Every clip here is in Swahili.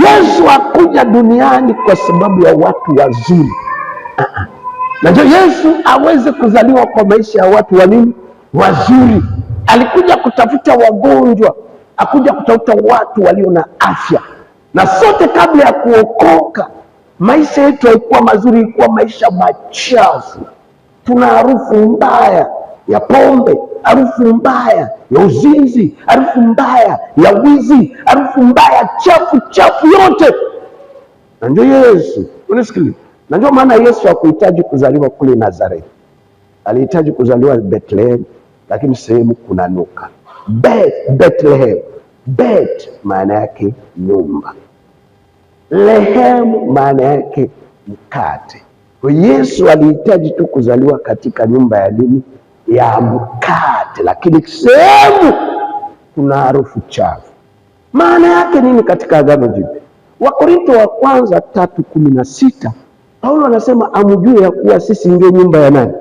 Yesu hakuja duniani kwa sababu ya watu wazuri. Najua Yesu aweze kuzaliwa kwa maisha ya watu wa nini? Wazuri. Alikuja kutafuta wagonjwa, akuja kutafuta watu walio na afya. Na sote kabla ya kuokoka, maisha yetu haikuwa mazuri, ilikuwa maisha machafu. Tuna harufu mbaya ya pombe, harufu mbaya ya uzinzi, harufu mbaya ya wizi, harufu mbaya chafu yote. Na ndio Yesu, unisikilize. Na ndio maana Yesu hakuhitaji kuzaliwa kule Nazareti. Alihitaji kuzaliwa Bethlehem, lakini sehemu kunanuka. Bethlehem. Bet maana yake nyumba. Lehem maana yake mkate. Kwa Yesu alihitaji tu kuzaliwa katika nyumba ya nini? Ya mkate, lakini sehemu kuna harufu chafu. Maana yake nini katika Agano Jipya? Wakorintho wa kwanza 3:16 Paulo anasema amjue ya kuwa sisi ndio nyumba ya nani?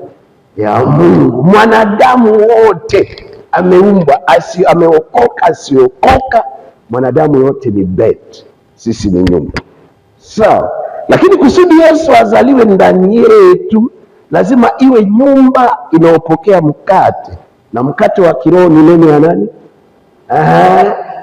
Ya Mungu. Mwanadamu wote ameumbwa, ameokoka asiokoka, mwanadamu wote ni bet, sisi ni nyumba. Sawa. Lakini kusudi Yesu azaliwe ndani yetu, lazima iwe nyumba inaopokea mkate, na mkate wa kiroho ni neno ya nani?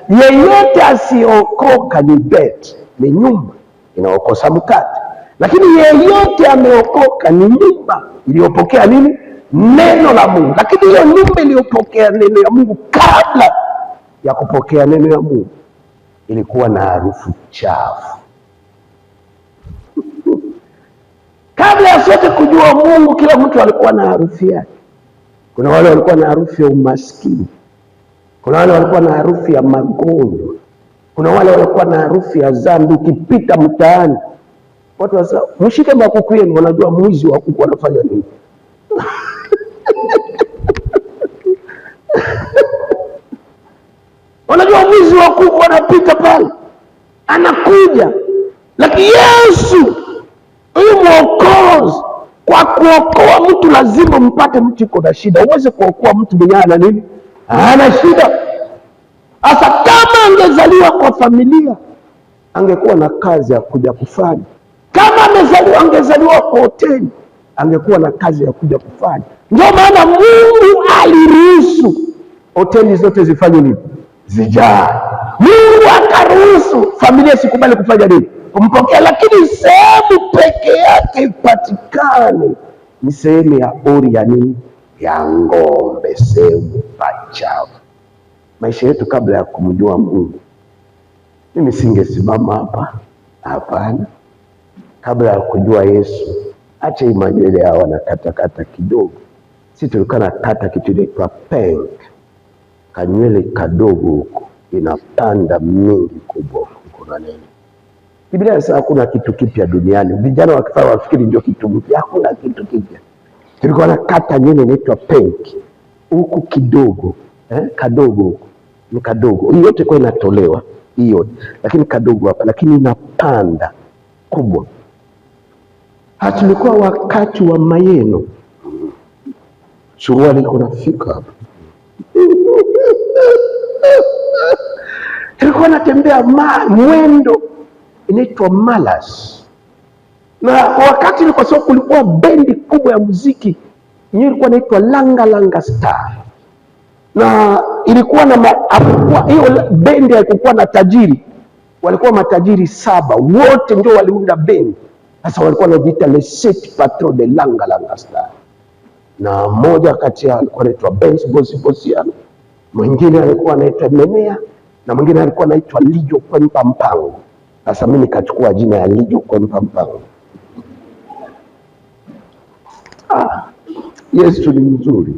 Yeyote asiokoka ni bet, ni nyumba inaokosa mkate. Lakini yeyote ameokoka ni nyumba iliyopokea nini? Neno la Mungu. Lakini hiyo nyumba iliyopokea neno ya Mungu, kabla ya kupokea neno ya Mungu, ilikuwa na harufu chafu. Kabla ya sote kujua Mungu, kila mtu alikuwa na harufu yake. Kuna wale walikuwa na harufu ya umaskini, kuna wale walikuwa na harufu ya magonjwa, kuna wale walikuwa na harufu ya dhambi. Ukipita mtaani watu wasema mshike makuku yenu, wanajua mwizi wa kuku anafanya nini. Wanajua mwizi wa kuku anapita pale, anakuja. Lakini Yesu huyu Mwokozi, kwa kuokoa mtu lazima mpate mtu iko na shida. Uweze kuokoa mtu mwenye ana nini? Ana shida. Asa kama angezaliwa kwa familia, angekuwa na kazi ya kuja kufanya. Kama angezaliwa kwa hoteli, angekuwa na kazi ya kuja kufanya. Ndio maana Mungu aliruhusu hoteli zote zifanye nini? Zijae. Mungu akaruhusu familia sikubali kufanya nini? Kumpokea. Lakini sehemu peke yake ipatikane ni sehemu ya ori ya nini? Ya ng'ombe, sehemu pachafu. Maisha yetu kabla ya kumjua Mungu, mimi singesimama hapa, hapana. Kabla ya kujua Yesu, acha imanywele hawa na kata kidogo. Sisi tulikuwa na kata kitu inaitwa peng, kanywele kadogo huko, inapanda mingi kubwa huko na nini. Biblia inasema hakuna kitu kipya duniani. Vijana wakifanya wafikiri ndio kitu mpya. Hakuna kitu kipya. Tulikuwa na kata nywele inaitwa peng huku kidogo, kadogo huko. Ni kadogo. Hii yote kwa inatolewa, hiyo. Lakini kadogo hapa, lakini inapanda kubwa. Hatulikuwa wakati wa mayeno. Suruali kunafika hapa. Tulikuwa natembea mwendo inaitwa malas. Na wakati ni kwa sababu kulikuwa bendi kubwa ya muziki, ilikuwa inaitwa Langa Star. Na ilikuwa na hiyo bendi haikuwa na tajiri. Walikuwa matajiri 7, wote ndio waliunda bendi. Sasa walikuwa wanajiita Les 7 Patrons de Langa Star. Na mmoja kati yao alikuwa anaitwa Benz Bosiano, mwingine alikuwa anaitwa Menea, na mwingine alikuwa anaitwa Lijo Kwempa Mpango. Sasa mimi nikachukua jina ya Lijo Kwempa Mpango. Yesu ni mzuri.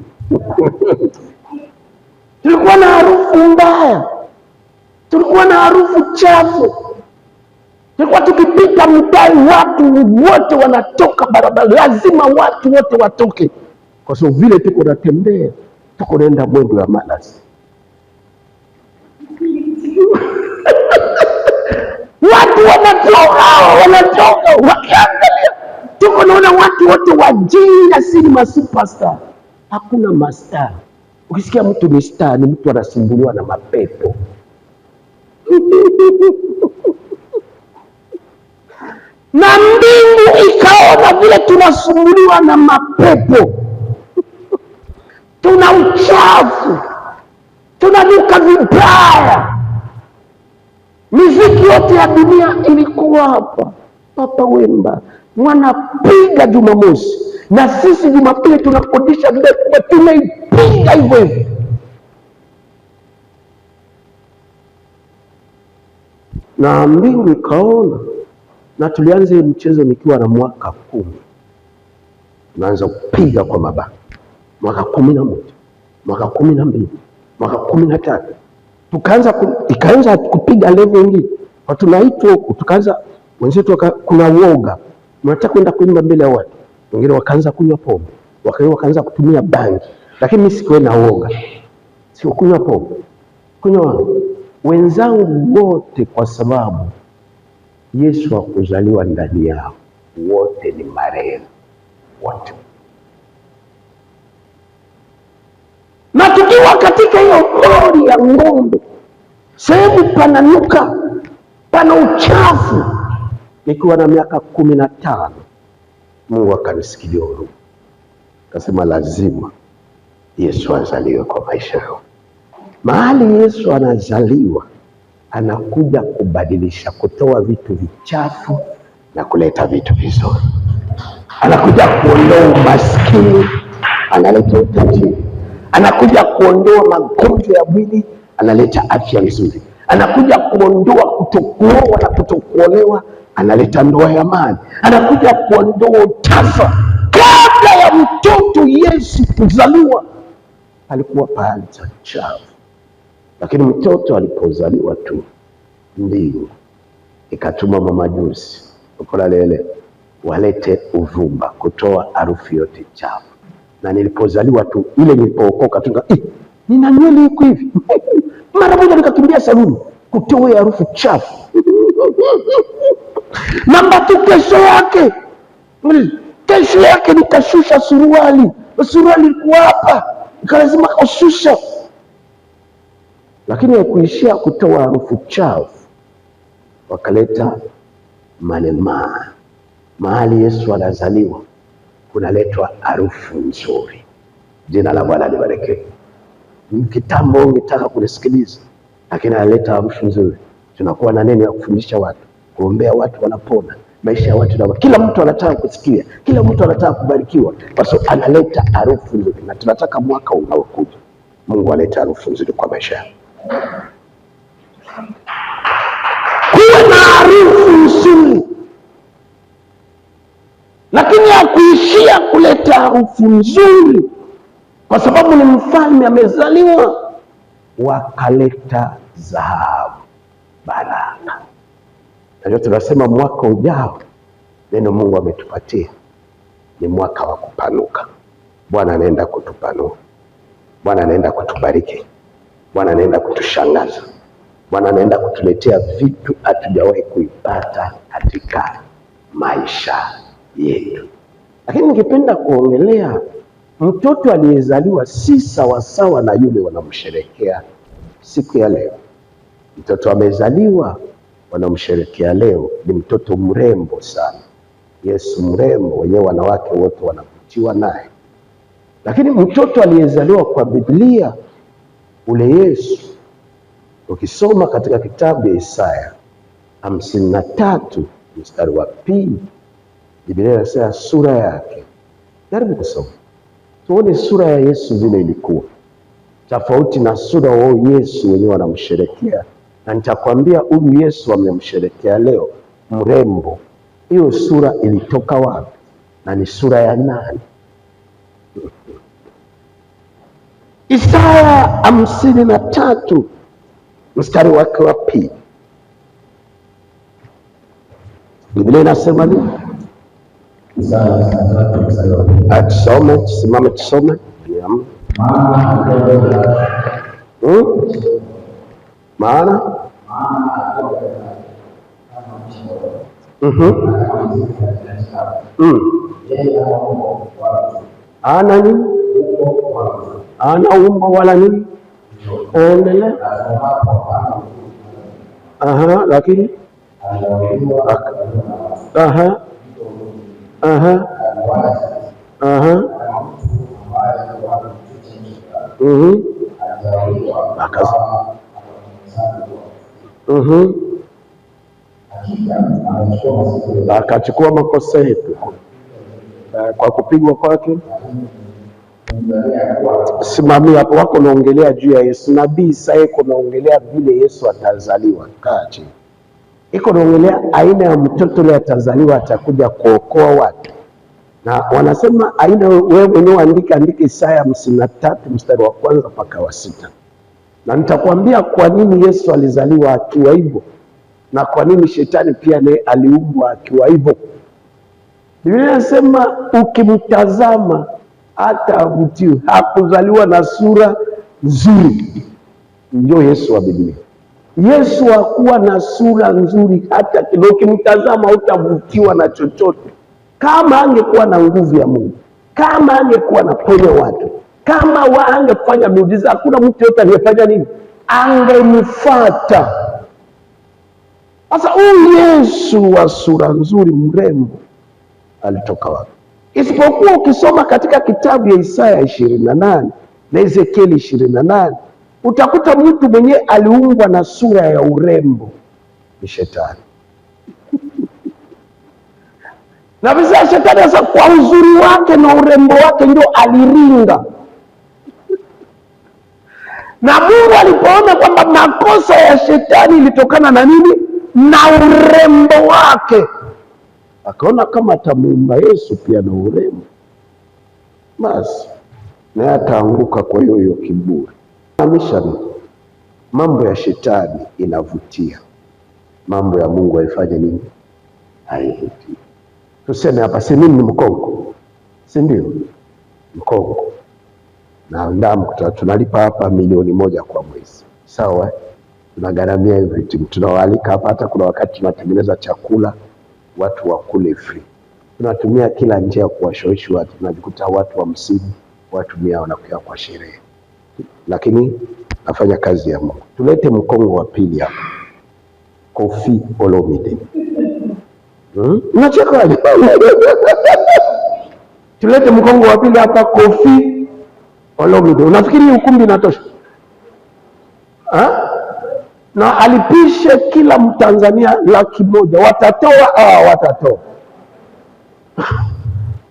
Tulikuwa na harufu mbaya, tulikuwa na harufu chafu. Tulikuwa tukipita mtaani, watu wote wanatoka barabara, lazima watu wote watoke. Kwa sababu vile tuko natembea, tuko naenda mwendo wa malasi. Watu wanatoka wakiangalia. Tuko naona watu wote wajinga, si superstar. Hakuna mastar. Ukisikia mtu ni star, ni mtu anasumbuliwa na mapepo. na mbingu ikaona vile tunasumbuliwa na mapepo, tuna uchafu, tunanuka vibaya. Miziki yote ya dunia ilikuwa hapa. Papa Wemba wanapiga Jumamosi, na sisi Jumapili tunakodisha vile tunaipiga hivyo hivyo. Na mbingu ikaona, na tulianza mchezo nikiwa na mwaka 10. Tunaanza kupiga kwa mabaka, mwaka 11, mwaka 12, mwaka 13. Ikaanza kupiga level nyingine. Kwa tunaitwa huku, tukaanza wenzetu kuna woga. Mnataka kwenda kuimba mbele ya watu. Wengine wakaanza kunywa pombe, wakaanza kutumia bangi. Lakini mimi sikuwa na woga. Sikunywa pombe. Kunywa wenzangu wote, kwa sababu Yesu hakuzaliwa ndani yao. Wote ni marehemu. Wote. Na tukiwa katika hiyo hori ya ng'ombe, sehemu pananuka, pana uchafu. Nikiwa na miaka 15, Mungu akanisikilia huruma, akasema lazima Yesu azaliwe kwa maisha yao. Mahali Yesu anazaliwa, anakuja kubadilisha, kutoa vitu vichafu na kuleta vitu vizuri. Anakuja kuondoa umaskini, analeta utajiri. Anakuja kuondoa magonjwa ya mwili, analeta afya nzuri. Anakuja kuondoa kutokuoa na kutokuolewa, analeta ndoa ya amani. Anakuja kuondoa utafa. Kabla ya mtoto Yesu kuzaliwa, alikuwa pahali cha chafu. Lakini mtoto alipozaliwa tu, mbingu ikatuma mamajusi ukolalele walete uvumba, kutoa harufu yote chafu. Na nilipozaliwa tu, ile nilipookoka tu, nina nywele iko hivi. Mara moja nikakimbia saluni kutoa harufu chafu. Namba tu, kesho yake nikashusha suruali ilikuwa hapa, nikalazima kushusha. Lakini haikuishia kutoa harufu chafu, wakaleta manemane. Mahali Yesu anazaliwa kunaletwa harufu nzuri. Jina la Bwana libarikiwe. Kitambo ungetaka kunisikiliza, lakini analeta harufu nzuri. Tunakuwa na neno ya kufundisha watu, kuombea watu, wanapona. Maisha ya watu na kila mtu anataka kusikia, kila mtu anataka kubarikiwa, kwa sababu analeta harufu nzuri. Na tunataka mwaka unaokuja Mungu alete harufu nzuri kwa maisha yako. Kuwe na harufu nzuri, lakini hakuishia kuleta harufu nzuri, kwa sababu ni mfalme amezaliwa. Wakaleta dhahabu, baraka. Ndio tunasema mwaka ujao, neno Mungu ametupatia ni mwaka wa kupanuka. Bwana anaenda kutupanua, Bwana anaenda kutubariki, Bwana anaenda kutushangaza, Bwana anaenda kutuletea vitu hatujawahi kuipata katika maisha yetu. Lakini ningependa kuongelea mtoto aliyezaliwa si sawasawa na yule wanamsherekea siku ya leo. Mtoto amezaliwa wanamsherekea leo ni mtoto mrembo sana, Yesu mrembo, wenyewe wanawake wote wanavutiwa naye. Lakini mtoto aliyezaliwa kwa Biblia, ule Yesu, ukisoma katika kitabu ya Isaya 53 mstari wa 2, Biblia inasema sura yake. Jaribu kusoma tuone sura ya Yesu vile ilikuwa tofauti na sura wa Yesu wenyewe wanamsherekea. Na nitakwambia huyu Yesu amemsherekea leo mrembo, hiyo sura ilitoka wapi na ni sura ya nani? Isaya 53 mstari wake wa 2, Biblia inasema nini? Tusome, tusimame tusome. Maana ana nini? Ana umbo wala nini? Endelea. Lakini Aha. Aha. Aha. Akachukua makosa yetu kwa kupigwa kwake. Simamia hapo, wako naongelea juu ya Yesu. Nabii Isaya iko naongelea vile Yesu atazaliwa. Kaa chini, iko naongelea aina ya mtoto yule atazaliwa, atakuja kuokoa watu. Na wanasema aina, wewe mwenyewe andika Isaya 53 mstari wa 1 mpaka wa 6, na nitakwambia kwa nini Yesu alizaliwa akiwa hivyo na kwa nini shetani pia naye aliumbwa akiwa hivyo. Biblia inasema ukimtazama hata avutiwe. Hakuzaliwa na sura nzuri, ndio Yesu wa Biblia. Yesu hakuwa na sura nzuri hata kidogo. Ukimtazama utavutiwa na chochote. Kama angekuwa na nguvu ya Mungu, kama angekuwa anaponya watu, kama angefanya miujiza, hakuna mtu yote angefanya nini? Angemfuata. Sasa huyu Yesu wa sura nzuri, mrembo, alitoka wapi? Isipokuwa ukisoma katika kitabu ya Isaya 28 na Ezekieli 28, utakuta mtu mwenye aliumbwa na sura ya urembo ni shetani. Na visa shetani sasa kwa uzuri wake na urembo wake ndio aliringa. Na Mungu alipoona kwamba makosa ya shetani ilitokana na nini? Na urembo wake, akaona kama atamuumba Yesu pia na urembo, basi naye ataanguka kwa hiyo kiburi. Amishani, mambo ya shetani inavutia, mambo ya Mungu haifanye nini? Haivutii. Tuseme hapa, si mimi ni mkongo, si ndio? Mkongo na ndamu, tunalipa hapa 1,000,000 kwa mwezi, sawa? Tunagharamia everything, tunawaalika hapa. Hata kuna wakati tunatengeneza chakula watu wakule free. Tunatumia kila njia kuwashawishi watu. Tunajikuta watu 50, watu 100 wanakuja kwa sherehe, lakini nafanya kazi ya Mungu. Tulete mkongo wa pili hapa, Koffi Olomide. Unacheka? Tulete mkongo wa pili hapa, Koffi Olomide. Unafikiri ukumbi unatosha? Na alipishe kila Mtanzania 100,000. Watatoa? Watatoa.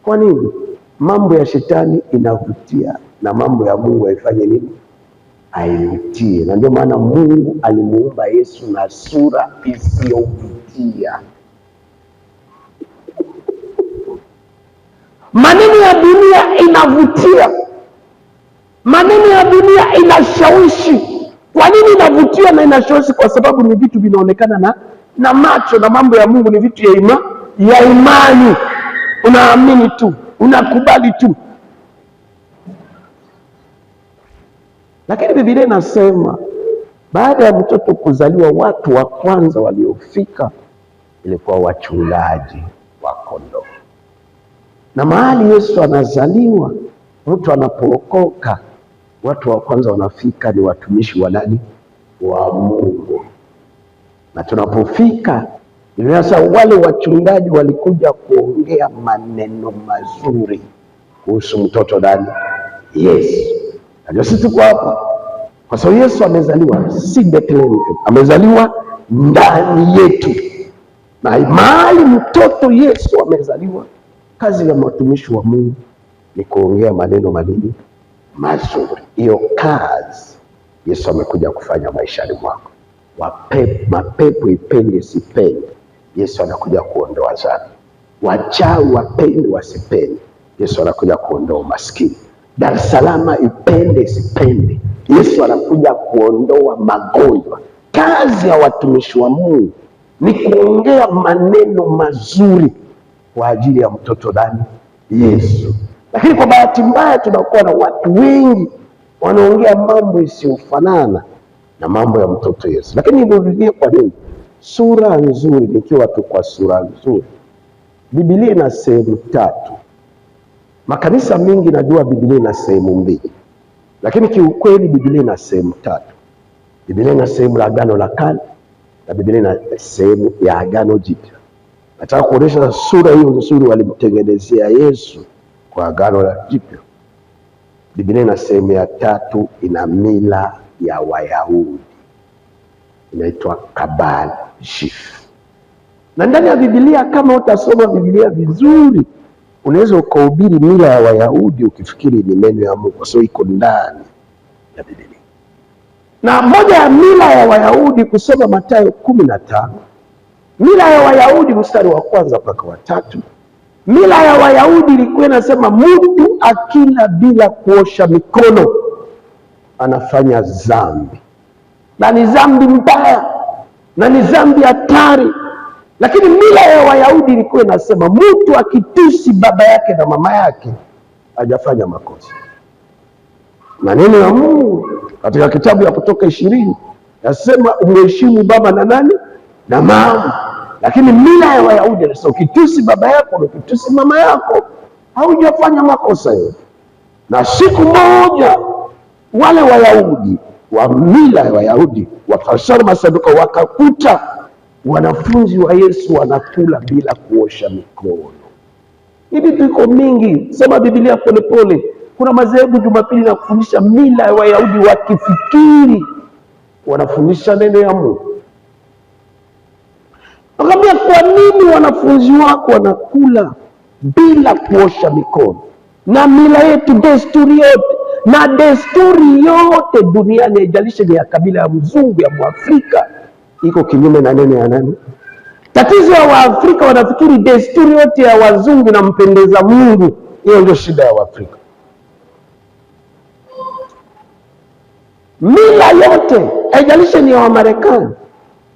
Kwa nini? Mambo ya shetani inavutia na mambo ya Mungu haifanye nini? Haivutie. Na ndio maana Mungu alimuumba Yesu na sura isiyovutia. Maneno ya dunia inavutia, maneno ya dunia inashawishi. Kwa nini inavutia na inashawishi? Kwa sababu ni vitu vinaonekana na macho, na mambo ya Mungu ni vitu ya imani. Unaamini tu, unakubali tu. Lakini Biblia inasema baada ya mtoto kuzaliwa, watu wa kwanza waliofika ilikuwa wachungaji wa kondoo. Na mahali Yesu anazaliwa, mtu anapookoka, watu wa kwanza wanafika ni watumishi wa nani? Wa Mungu. Na tunapofika, sasa wale wachungaji walikuja kuongea maneno mazuri kuhusu mtoto nani? Yesu. Ndio sisi tuko hapa kwa sababu Yesu amezaliwa, si Bethlehem, amezaliwa ndani yetu. Na mahali mtoto Yesu amezaliwa, kazi ya watumishi wa Mungu ni kuongea maneno manini? Mazuri. Hiyo kazi Yesu amekuja kufanya maishani mwako. Mapepo ipende sipende, Yesu anakuja kuondoa dhambi. Wachawi wapende wasipende, Yesu anakuja kuondoa umaskini. Dar es Salaam ipende sipende, Yesu anakuja kuondoa magonjwa. Kazi ya watumishi wa Mungu ni kuongea maneno mazuri kwa ajili ya mtoto ndani Yesu. Lakini kwa bahati mbaya tunakuwa na watu wengi wanaongea mambo isiyofanana na mambo ya mtoto Yesu. Lakini nirudie, kwa nini? Sura nzuri, nikiwa tu kwa sura nzuri. Biblia ina sehemu 3. Makanisa mengi najua Biblia ina sehemu 2. Lakini kiukweli Biblia ina sehemu 3. Biblia ina sehemu la Agano la Kale na Biblia ina sehemu ya Agano Jipya. Nataka kuonesha sura hiyo nzuri walimtengenezea Yesu kwa Agano la Jipya. Biblia ina sehemu ya 3 ina mila ya Wayahudi, inaitwa Kabal Shif. Na ndani ya Biblia, kama utasoma Biblia vizuri, unaweza ukahubiri mila ya Wayahudi ukifikiri ni neno ya Mungu, kwa sababu iko ndani ya Biblia. Na moja ya mila ya Wayahudi, kusoma Mathayo 15, mila ya Wayahudi mstari wa 1 mpaka wa 3, mila ya Wayahudi ilikuwa inasema mtu akila bila kuosha mikono anafanya dhambi, na ni dhambi mbaya na ni dhambi hatari. Lakini mila ya Wayahudi ilikuwa inasema mtu akitusi baba yake na mama yake hajafanya makosa. Maneno ya Mungu katika kitabu ya Kutoka 20 nasema umheshimu baba na nani na mama. Lakini mila ya Wayahudi inasema ukitusi baba yako na ukitusi mama yako haujafanya makosa yote. Na siku moja wale Wayahudi wa mila ya Wayahudi Wafarisayo Masaduka wakakuta wanafunzi wa Yesu wanakula bila kuosha mikono. Hivi tuko mingi, soma Biblia polepole. Kuna madhehebu Jumapili na kufundisha mila ya Wayahudi wakifikiri wanafundisha neno ya Mungu. Nakwambia, kwa nini wanafunzi wako wanakula bila kuosha mikono? Na mila yetu, desturi yote, na desturi yote duniani, haijalishi ni ya kabila ya mzungu ya Mwafrika, iko kinyume na neno ya nani? Tatizo ya Waafrika wanafikiri desturi yote ya wazungu inampendeza Mungu. Hiyo ndio shida ya Waafrika. Mila yote, haijalishi ni ya Wamarekani,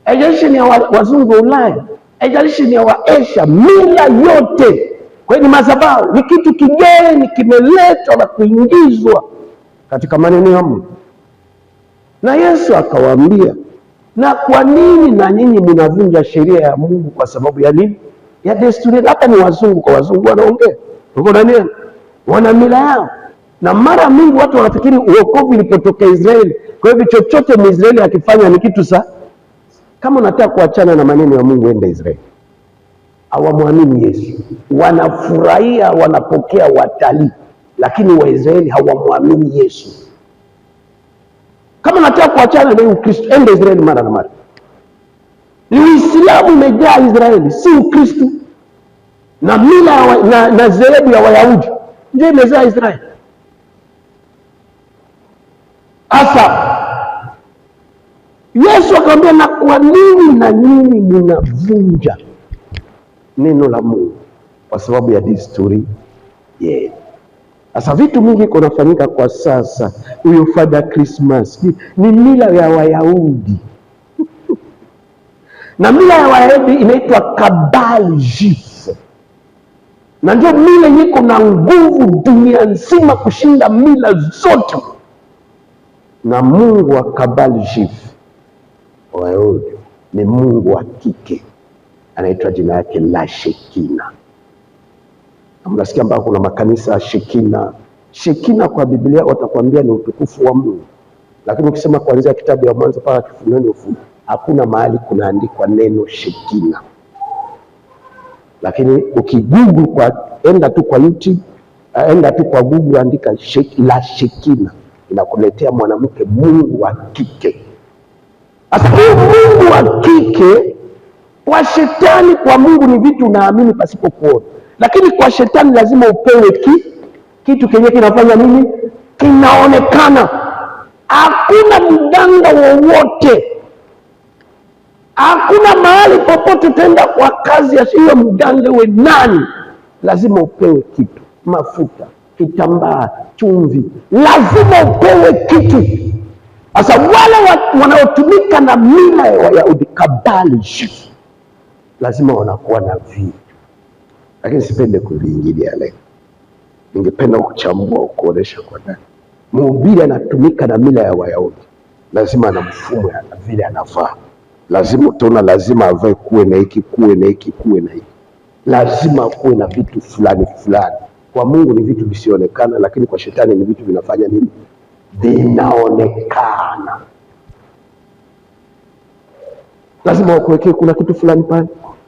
haijalishi ni ya wazungu wa Ulaya, haijalishi ni ya Waasia, mila yote kwenye madhabahu ni kitu kigeni kimeletwa na kuingizwa katika maneno ya Mungu. Na Yesu akawaambia, na kwa nini na nyinyi mnavunja sheria ya Mungu kwa sababu ya nini? Ya desturi. Hata ni wazungu kwa wazungu wanaongea. Uko nani? Wana mila yao. Na mara mingi watu wanafikiri uokovu ilipotoka Israeli. Kwa hivyo chochote Mwisraeli akifanya ni kitu sa. Kama unataka kuachana na maneno ya Mungu, enda Israeli. Hawamwamini Yesu. Wanafurahia, wanapokea watalii, lakini Waisraeli hawamwamini Yesu. Kama nataka kuachana na Ukristo, enda Israeli mara na mara. Ni Uislamu umejaa Israeli, si Ukristo. Na mila na dhehebu ya Wayahudi ndio imejaa Israeli. Asa Yesu akamwambia, na kwa nini na nyinyi mnavunja neno la Mungu kwa sababu ya desturi yenu? Sasa vitu mingi kunafanyika kwa sasa. Huyo Father Christmas ni mila ya Wayahudi. Na mila ya Wayahudi inaitwa Kabal Shif. Na ndio mila yenye na nguvu dunia nzima kushinda mila zote. Na Mungu wa Kabal Shif Wayahudi ni Mungu wa kike, anaitwa jina yake la Shekina. Mnasikia ambao kuna makanisa ya Shekina. Shekina kwa Biblia watakwambia ni utukufu wa Mungu. Lakini ukisema kuanzia kitabu ya Mwanzo mpaka Kifunuo, hakuna mahali kunaandikwa neno Shekina. Lakini ukigoogle, kwa enda tu kwa YouTube, enda tu kwa Google, andika la Shekina, inakuletea mwanamke Mungu wa kike. Sasa Mungu wa kike kwa shetani, kwa Mungu ni vitu unaamini pasipo kuona. Lakini kwa shetani lazima upewe kitu kenye kinafanya nini? Kinaonekana. Hakuna mganga wowote, hakuna mahali popote tenda kwa kazi ya hiyo mganga we nani, lazima upewe kitu, mafuta, kitambaa, chumvi, lazima upewe kitu. Sasa wale wanaotumika na mila ya Wayahudi Kabal Shif lazima wanakuwa na vitu. Lakini sipende kuviingilia leo. Ningependa kuchambua, kuonesha kwa nani mhubiri anatumika na mila ya Wayahudi. Lazima ana mfumo ya vile anavaa. Lazima utaona, lazima avae kuwe na hiki, kuwe na hiki, kuwe na hiki. Lazima kuwe na vitu fulani fulani. Kwa Mungu ni vitu visionekana, lakini kwa shetani ni vitu vinafanya nini? Vinaonekana. Lazima wakuwekee kuna kitu fulani pale.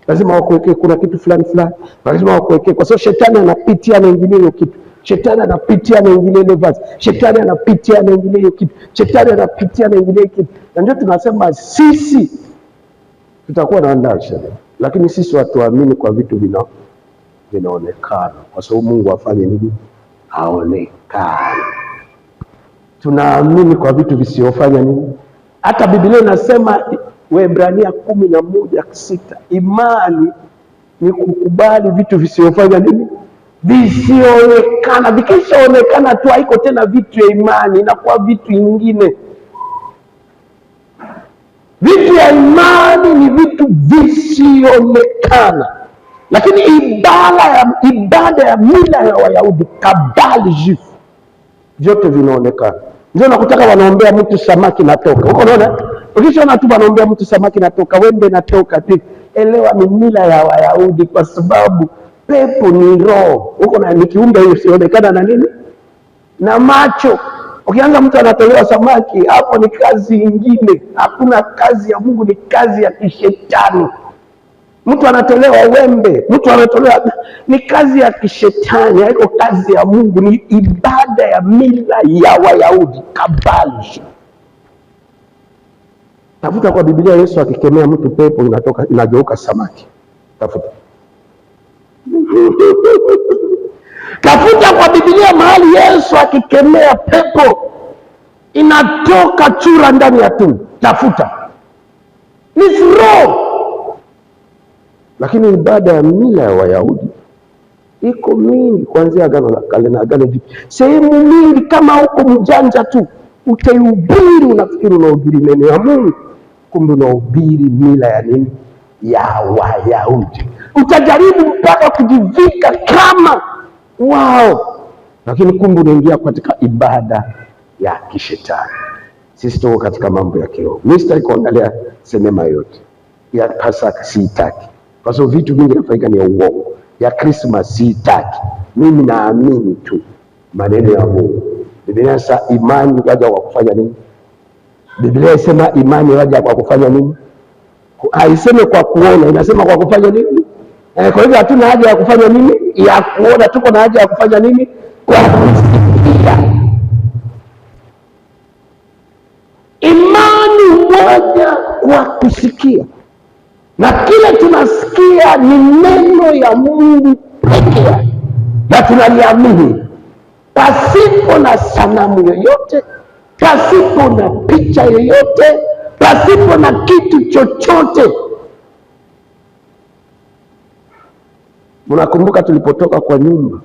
lazima wakuwekee kuna kitu fulani fulani, lazima wakuwekee, kwa sababu shetani anapitia anaingilia hiyo kitu, shetani anapitia anaingilia ile vazi, shetani anapitia anaingilia hiyo kitu, shetani anapitia anaingilia hiyo kitu. Na ndio tunasema sisi tutakuwa na andaa sheria, lakini sisi watuamini kwa vitu vinaonekana, kwa sababu Mungu afanye nini? Aonekane. Tunaamini kwa vitu visiofanya nini? Hata Biblia inasema Waebrania 11:6, imani ni kukubali vitu visiofanya nini? Visioonekana. Vikishaonekana tu haiko tena vitu ya imani, inakuwa vitu vingine. Vitu ya imani ni vitu visioonekana. Lakini ibada ya mila ya Wayahudi, kabali juif, vyote vinaonekana. Ndio nakutaka wanaombea mtu samaki natoka. Uko unaona? Ukishaona tu wanaombea mtu samaki natoka, wembe natoka tu. Elewa ni mila ya Wayahudi, kwa sababu pepo ni roho. Uko na ni kiumbe hiyo sionekana na nini? Na macho. Ukianza mtu anatolewa samaki, hapo ni kazi nyingine. Hakuna kazi ya Mungu, ni kazi ya kishetani. Mtu anatolewa wembe, mtu anatolewa, ni kazi ya kishetani, haiko kazi ya Mungu. Ni ibada ya mila ya Wayahudi, kabali. Tafuta kwa Biblia Yesu akikemea mtu pepo inageuka samaki. Tafuta. Tafuta kwa Biblia mahali Yesu akikemea pepo inatoka chura ndani ya tumbo. Tafuta. Ni roho. Lakini ibada ya mila ya Wayahudi iko mingi, kuanzia Agano la Kale na Agano Jipya. Sehemu mingi, kama uko mjanja tu utaihubiri, unafikiri unahubiri neno ya Mungu, kumbe unahubiri mila ya nini? Ya Wayahudi. Utajaribu mpaka kujivika kama wao, lakini kumbe unaingia katika ibada ya kishetani. Sisi tuko katika mambo ya kiroho. Mimi sitaki kuangalia sinema yote ya Pasaka, siitaki, kwa sababu vitu vingi vinafanyika ni ya uongo. Ya Christmas siitaki. Mimi naamini tu maneno ya Mungu. Biblia inasema imani waja kwa kufanya nini? Biblia inasema imani waja kwa kufanya nini? Haiseme kwa kuona, inasema kwa kufanya nini? Kwa hivyo hatuna haja ya kufanya nini? Ya kuona, tuko na haja ya kufanya nini? Kwa kusikia. Imani moja kwa kusikia. Na kile tunasikia ni neno ya Mungu pekee, na tunaliamini pasipo na sanamu yoyote, pasipo na picha yoyote, pasipo na kitu chochote. Mnakumbuka tulipotoka kwa nyumba?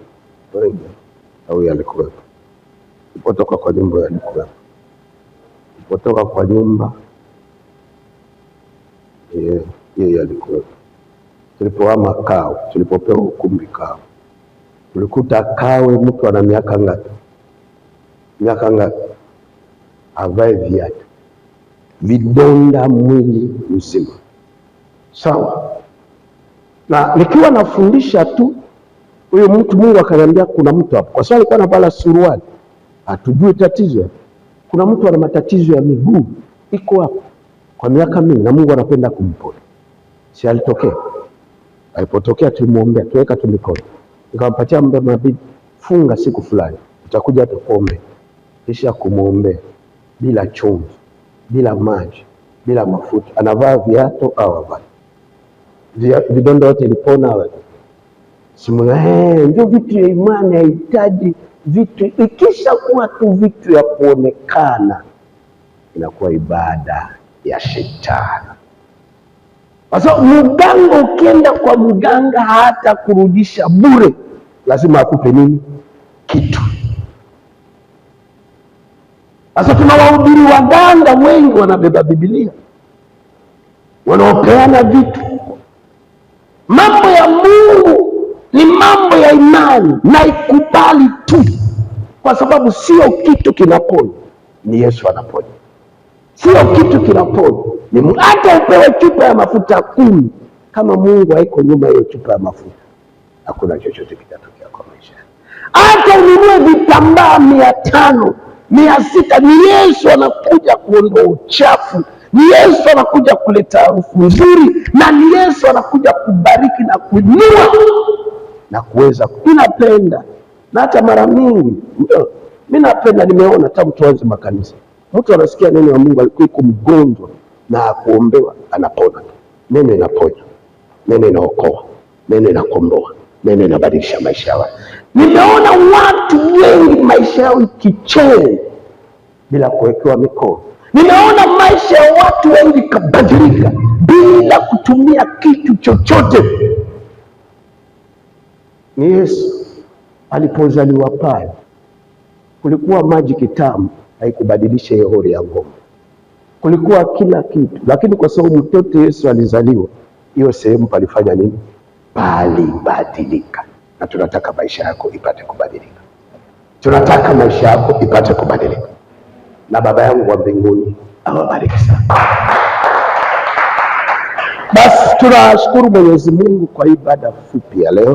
Au yalikuwa? Tulipotoka kwa nyumba yalikuwa. Tulipotoka kwa nyumba yeye alikuwa. Tulipohama Kawe, tulipopewa ukumbi Kawe, tulikuta Kawe mtu ana miaka ngapi? Miaka ngapi? Avae viatu, vidonda mwili mzima. Sawa. Na nikiwa nafundisha tu, huyo mtu Mungu akaniambia kuna mtu hapo, kwa sababu alikuwa anavala suruali. Hatujui tatizo. Kuna mtu ana matatizo ya miguu, iko hapo kwa miaka mingi, na Mungu anapenda kumponya. Si alitokea? Alipotokea tulimwombea, tuweka tu mikono, nikampatia mabidi, funga siku fulani, utakuja hata kuombe. Kisha kumwombea bila chumvi, bila maji, bila mafuta. Anavaa viatu au avai vidonda wote ilipona wewe. Ndio vitu ya imani, haihitaji vitu. Ikisha kuwa tu vitu ya kuonekana, inakuwa ibada ya shetani. Sasa mganga, ukienda kwa mganga hata kurudisha bure, lazima akupe nini? Kitu. Sasa tuna wahubiri waganga wengi wanabeba Biblia, wanaopeana vitu. Mambo ya Mungu ni mambo ya imani, na ikubali tu, kwa sababu sio kitu kinaponya, ni Yesu anaponya. Sio kitu kinaponya, ni Mungu. Hata upewe chupa ya mafuta 10, kama Mungu haiko nyuma hiyo chupa ya mafuta, hakuna chochote kitatokea kwa maisha. Hata ununue vitambaa 500, 600, ni Yesu anakuja kuondoa uchafu. Ni Yesu anakuja kuleta harufu nzuri, na ni Yesu anakuja kuinua na kuweza. Ninapenda na hata mara mingi mimi napenda, nimeona tangu tuanze makanisa, mtu anasikia neno la Mungu, alikuwa mgonjwa na akuombewa anapona. Neno inaponya, neno inaokoa, neno inakomboa, neno inabadilisha maisha yao. Nimeona watu wengi maisha yao ikichange bila kuwekewa mikono. Nimeona maisha ya watu wengi kabadilika bila kutumia kitu chochote. Ni Yesu alipozaliwa pale, kulikuwa maji kitamu, haikubadilisha hiyo hori ya ngoma. Kulikuwa kila kitu, lakini kwa sababu mtoto Yesu alizaliwa, hiyo sehemu palifanya nini? Palibadilika. Na tunataka maisha yako ipate kubadilika, tunataka maisha yako ipate kubadilika. Na Baba yangu wa mbinguni awabariki sana. Basi tunashukuru Mwenyezi Mungu kwa ibada fupi ya leo.